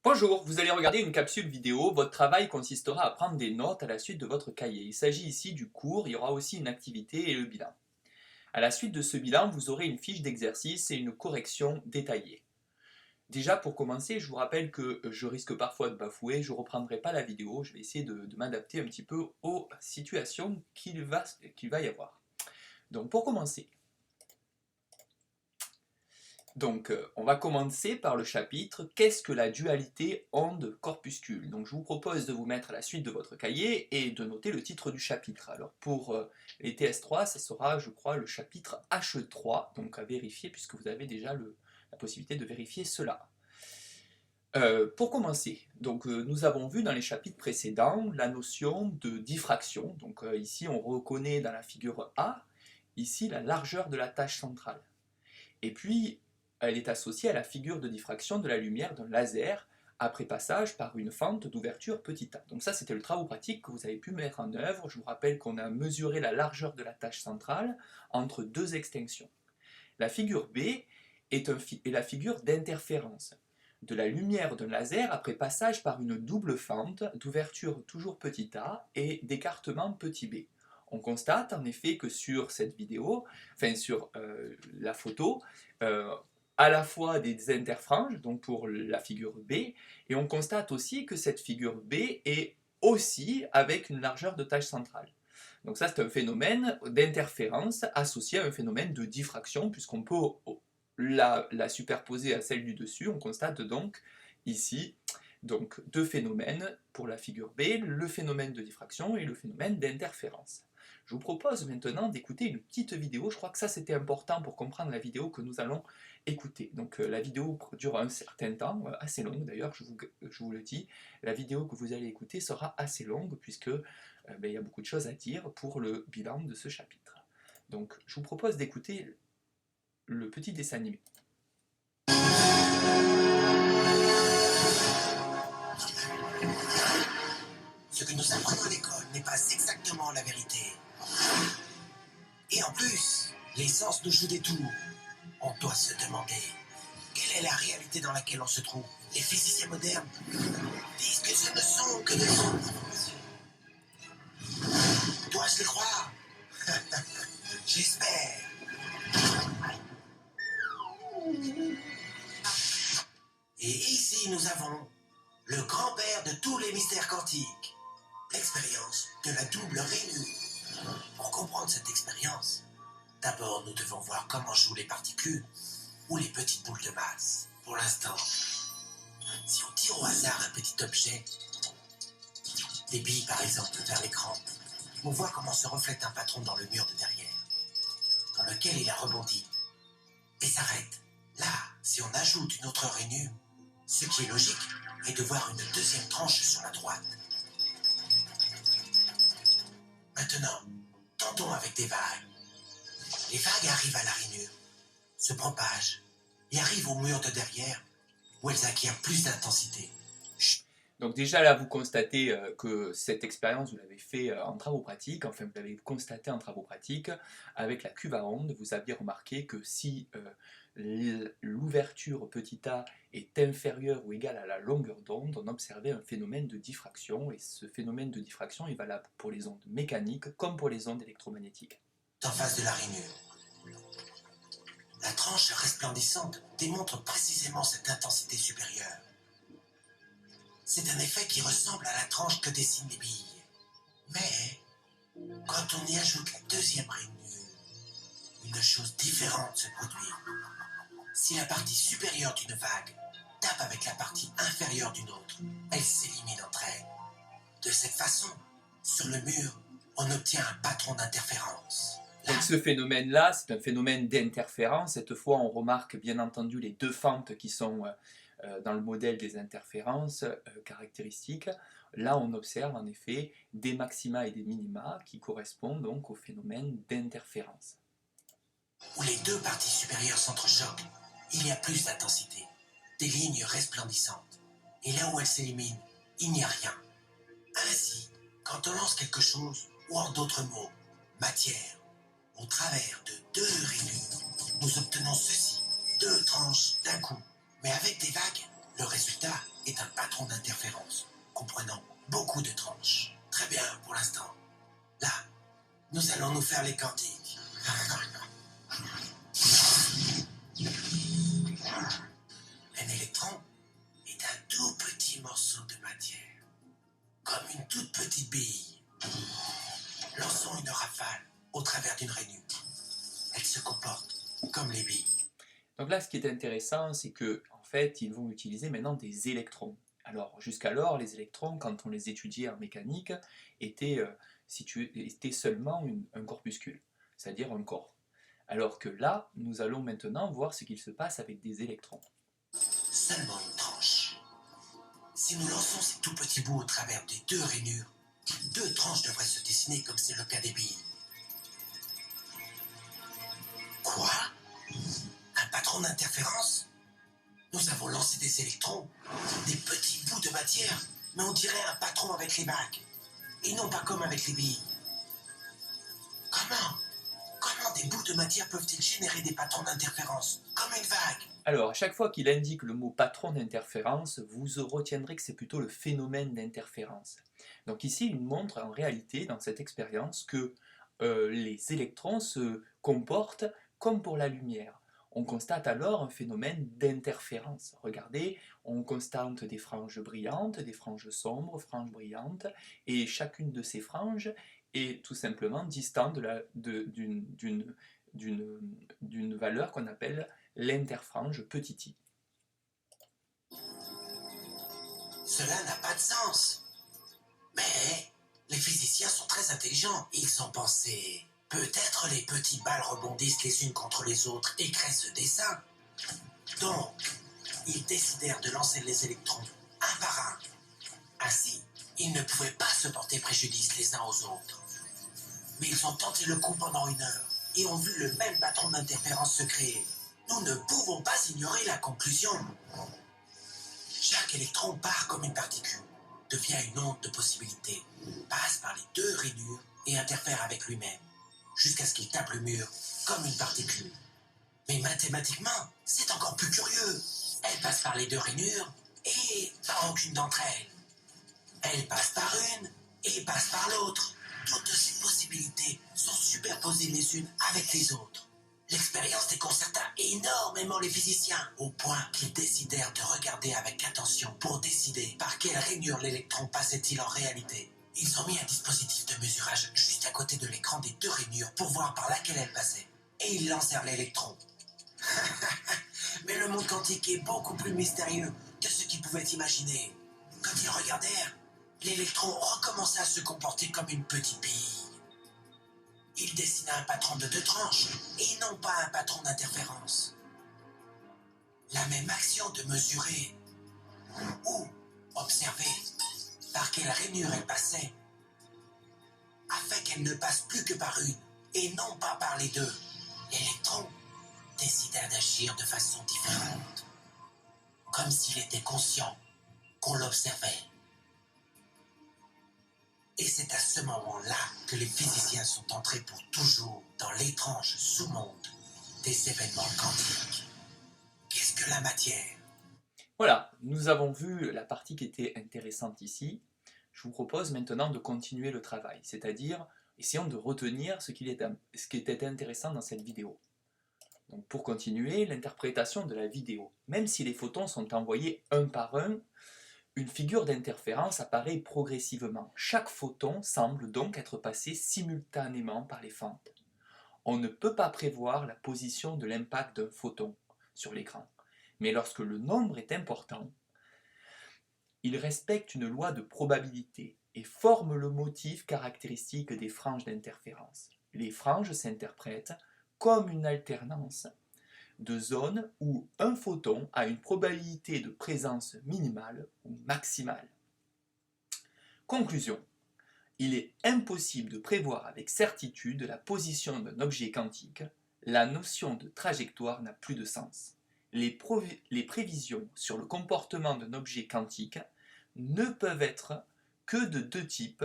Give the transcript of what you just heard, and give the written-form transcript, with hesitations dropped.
Bonjour, vous allez regarder une capsule vidéo. Votre travail consistera à prendre des notes à la suite de votre cahier. Il s'agit ici du cours, il y aura aussi une activité et le bilan. À la suite de ce bilan, vous aurez une fiche d'exercice et une correction détaillée. Déjà pour commencer, je vous rappelle que je risque parfois de bafouer, je ne reprendrai pas la vidéo, je vais essayer de m'adapter un petit peu aux situations qu'il va y avoir. Donc pour commencer, on va commencer par le chapitre Qu'est-ce que la dualité onde-corpuscule? Donc, je vous propose de vous mettre à la suite de votre cahier et de noter le titre du chapitre. Alors, pour les TS3, ça sera, je crois, le chapitre H3, donc à vérifier, puisque vous avez déjà la possibilité de vérifier cela. Pour commencer, nous avons vu dans les chapitres précédents la notion de diffraction. Donc, ici, on reconnaît dans la figure A, ici, la largeur de la tâche centrale. Et puis, elle est associée à la figure de diffraction de la lumière d'un laser après passage par une fente d'ouverture petit a. Donc ça, c'était le travail pratique que vous avez pu mettre en œuvre. Je vous rappelle qu'on a mesuré la largeur de la tâche centrale entre deux extinctions. La figure B est la figure d'interférence de la lumière d'un laser après passage par une double fente d'ouverture toujours petit a et d'écartement petit b. On constate en effet que sur cette vidéo, enfin sur la photo, à la fois des interfranges, donc pour la figure B, et on constate aussi que cette figure B est aussi avec une largeur de tâche centrale. Donc ça, c'est un phénomène d'interférence associé à un phénomène de diffraction, puisqu'on peut la superposer à celle du dessus. On constate donc ici deux phénomènes pour la figure B, le phénomène de diffraction et le phénomène d'interférence. Je vous propose maintenant d'écouter une petite vidéo. Je crois que ça, c'était important pour comprendre la vidéo que nous allons écouter. Donc la vidéo dure un certain temps, assez longue d'ailleurs, je vous le dis. La vidéo que vous allez écouter sera assez longue puisque il y a beaucoup de choses à dire pour le bilan de ce chapitre. Donc je vous propose d'écouter le petit dessin animé. Ce que nous apprenons à l'école n'est pas exactement la vérité. Et en plus, les sens nous jouent des tours. On doit se demander, quelle est la réalité dans laquelle on se trouve? Les physiciens modernes disent que ce ne sont que des ondes d'information. Dois-je les croire? J'espère. Et ici, nous avons le grand-père de tous les mystères quantiques, l'expérience de la double rainure. Pour comprendre cette expérience, d'abord nous devons voir comment jouent les particules ou les petites boules de masse. Pour l'instant, si on tire au hasard un petit objet, des billes par exemple vers l'écran, on voit comment se reflète un patron dans le mur de derrière, dans lequel il a rebondi et s'arrête. Là, si on ajoute une autre rainure, ce qui est logique est de voir une deuxième tranche sur la droite. Maintenant, tentons avec des vagues. Les vagues arrivent à la rainure, se propagent et arrivent au mur de derrière où elles acquièrent plus d'intensité. Donc déjà là, vous constatez que cette expérience, vous l'avez fait en travaux pratiques, enfin vous l'avez constaté en travaux pratiques, avec la cuve à ondes, vous aviez remarqué que si l'ouverture petit a est inférieure ou égale à la longueur d'onde, on observait un phénomène de diffraction, et ce phénomène de diffraction est valable pour les ondes mécaniques comme pour les ondes électromagnétiques. En face de la rainure, la tranche resplendissante démontre précisément cette intensité supérieure. C'est un effet qui ressemble à la tranche que dessinent les billes. Mais, quand on y ajoute la deuxième rainure, une chose différente se produit. Si la partie supérieure d'une vague tape avec la partie inférieure d'une autre, elles s'éliminent entre elles. De cette façon, sur le mur, on obtient un patron d'interférence. Donc ce phénomène-là, c'est un phénomène d'interférence. Cette fois, on remarque bien entendu les deux fentes qui sont dans le modèle des interférences caractéristiques. Là, on observe en effet des maxima et des minima qui correspondent donc au phénomène d'interférence. Où les deux parties supérieures s'entrechoquent, il y a plus d'intensité, des lignes resplendissantes. Et là où elles s'éliminent, il n'y a rien. Ainsi, quand on lance quelque chose, ou en d'autres mots, matière, au travers de deux rainures, nous obtenons ceci, deux tranches d'un coup. Mais avec des vagues, Le résultat est un patron d'interférence, comprenant beaucoup de tranches. Très bien pour l'instant. Là, nous allons nous faire les quantiques. Un électron est un tout petit morceau de matière, comme une toute petite bille. Lançons une rafale au travers d'une rainure. Elle se comporte comme les billes. Donc là, ce qui est intéressant, c'est que en fait, ils vont utiliser maintenant des électrons. Alors, jusqu'alors, les électrons, quand on les étudiait en mécanique, étaient, étaient seulement un corpuscule, c'est-à-dire un corps. Alors que là, nous allons maintenant voir ce qu'il se passe avec des électrons. Seulement une tranche. Si nous lançons ces tout petits bouts au travers des deux rainures, deux tranches devraient se dessiner comme c'est le cas des billes. Quoi? Un patron d'interférence? Nous avons lancé des électrons, des petits bouts de matière, mais on dirait un patron avec les bagues, et non pas comme avec les billes. Comment des bouts de matière peuvent-ils générer des patrons d'interférence, comme une vague? Alors, à chaque fois qu'il indique le mot patron d'interférence, vous retiendrez que c'est plutôt le phénomène d'interférence. Donc ici, il montre en réalité, dans cette expérience, que les électrons se comportent comme pour la lumière. On constate alors un phénomène d'interférence. Regardez, on constate des franges brillantes, des franges sombres, franges brillantes, et chacune de ces franges est tout simplement distante d'une valeur qu'on appelle l'interfrange petit i. Cela n'a pas de sens. Mais les physiciens sont très intelligents. Ils ont pensé, peut-être les petites balles rebondissent les unes contre les autres et créent ce dessin. Donc, ils décidèrent de lancer les électrons un par un. Ainsi, ils ne pouvaient pas se porter préjudice les uns aux autres. Mais ils ont tenté le coup pendant 1 heure et ont vu le même patron d'interférence se créer. Nous ne pouvons pas ignorer la conclusion. Chaque électron part comme une particule, devient une onde de possibilités, passe par les deux rainures et interfère avec lui-même, jusqu'à ce qu'il tape le mur comme une particule. Mais mathématiquement, c'est encore plus curieux. Elle passe par les deux rainures et par aucune d'entre elles. Elle passe par une et passe par l'autre. Toutes ces possibilités sont superposées les unes avec les autres. L'expérience déconcerta énormément les physiciens, au point qu'ils décidèrent de regarder avec attention pour décider par quelle rainure l'électron passait-il en réalité. Ils ont mis un dispositif de mesurage juste à côté de l'écran des deux rainures pour voir par laquelle elle passait. Et ils lancèrent l'électron. Mais le monde quantique est beaucoup plus mystérieux que ce qu'ils pouvaient imaginer. Quand ils regardèrent, l'électron recommença à se comporter comme une petite bille. Il dessina un patron de 2 tranches et non pas un patron d'interférence. La même action de mesurer ou observer par quelle rainure elle passait a fait qu'elle ne passe plus que par une et non pas par les deux. L'électron décida d'agir de façon différente, comme s'il était conscient qu'on l'observait. Et c'est à ce moment-là que les physiciens sont entrés pour toujours dans l'étrange sous-monde des événements quantiques. Qu'est-ce que la matière? Voilà, nous avons vu la partie qui était intéressante ici. Je vous propose maintenant de continuer le travail, c'est-à-dire essayons de retenir ce qui était intéressant dans cette vidéo. Donc pour continuer, l'interprétation de la vidéo. Même si les photons sont envoyés un par un, une figure d'interférence apparaît progressivement. Chaque photon semble donc être passé simultanément par les fentes. On ne peut pas prévoir la position de l'impact d'un photon sur l'écran, mais lorsque le nombre est important, il respecte une loi de probabilité et forme le motif caractéristique des franges d'interférence. Les franges s'interprètent comme une alternance de zones où un photon a une probabilité de présence minimale ou maximale. Conclusion. Il est impossible de prévoir avec certitude la position d'un objet quantique. La notion de trajectoire n'a plus de sens. Les prévisions sur le comportement d'un objet quantique ne peuvent être que de deux types.